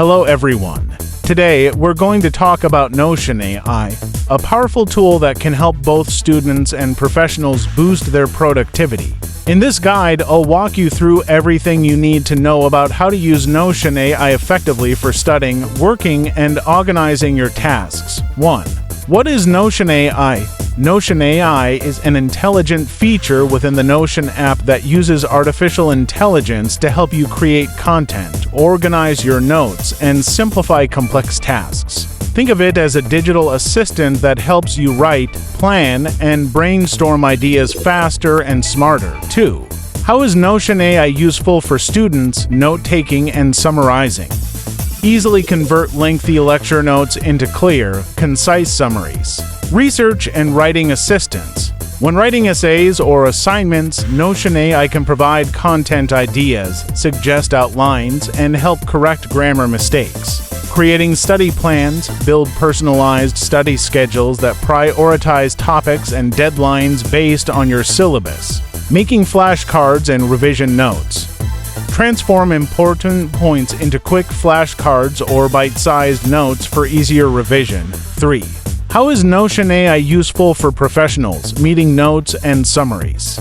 Hello everyone. Today, we're going to talk about Notion AI, a powerful tool that can help both students and professionals boost their productivity. In this guide, I'll walk you through everything you need to know about how to use Notion AI effectively for studying, working, and organizing your tasks. 1. What is Notion AI? Notion AI is an intelligent feature within the Notion app that uses artificial intelligence to help you create content, organize your notes, and simplify complex tasks. Think of it as a digital assistant that helps you write, plan, and brainstorm ideas faster and smarter. 2. How is Notion AI useful for students, note-taking, and summarizing? Easily convert lengthy lecture notes into clear, concise summaries. Research and writing assistance. When writing essays or assignments, Notion AI can provide content ideas, suggest outlines, and help correct grammar mistakes. Creating study plans, build personalized study schedules that prioritize topics and deadlines based on your syllabus. Making flashcards and revision notes. Transform important points into quick flashcards or bite-sized notes for easier revision. 3. How is Notion AI useful for professionals, meeting notes, and summaries?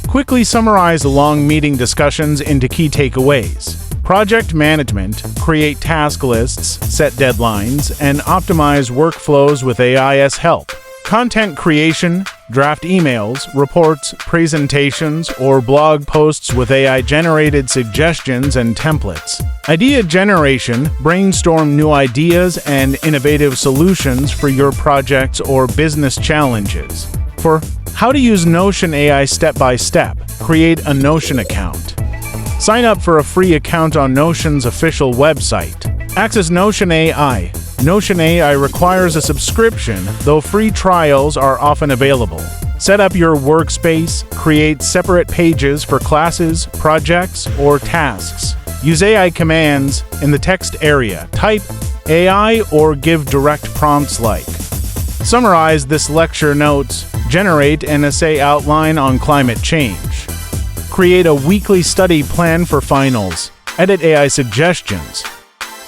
Quickly summarize long meeting discussions into key takeaways. Project management, create task lists, set deadlines, and optimize workflows with AI's help. Content creation, draft emails, reports, presentations, or blog posts with AI-generated suggestions and templates. Idea generation, brainstorm new ideas and innovative solutions for your projects or business challenges. For how to use Notion AI step-by-step, create a Notion account. Sign up for a free account on Notion's official website. Access Notion AI. Notion AI requires a subscription, though free trials are often available. Set up your workspace, create separate pages for classes, projects, or tasks. Use AI commands in the text area. Type AI or give direct prompts like summarize this lecture notes, generate an essay outline on climate change. Create a weekly study plan for finals. Edit AI suggestions.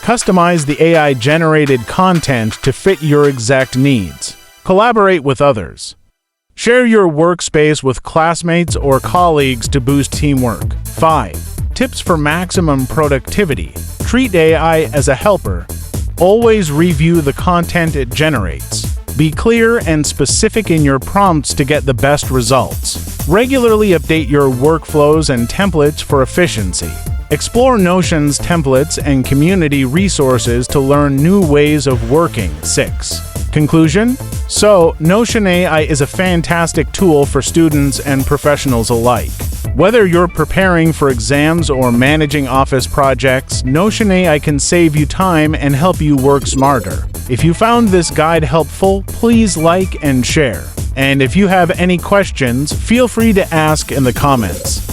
Customize the AI-generated content to fit your exact needs. Collaborate with others. Share your workspace with classmates or colleagues to boost teamwork. 5. Tips for maximum productivity. Treat AI as a helper. Always review the content it generates. Be clear and specific in your prompts to get the best results. Regularly update your workflows and templates for efficiency. Explore Notion's templates and community resources to learn new ways of working. 6. Conclusion? So, Notion AI is a fantastic tool for students and professionals alike. Whether you're preparing for exams or managing office projects, Notion AI can save you time and help you work smarter. If you found this guide helpful, please like and share. And if you have any questions, feel free to ask in the comments.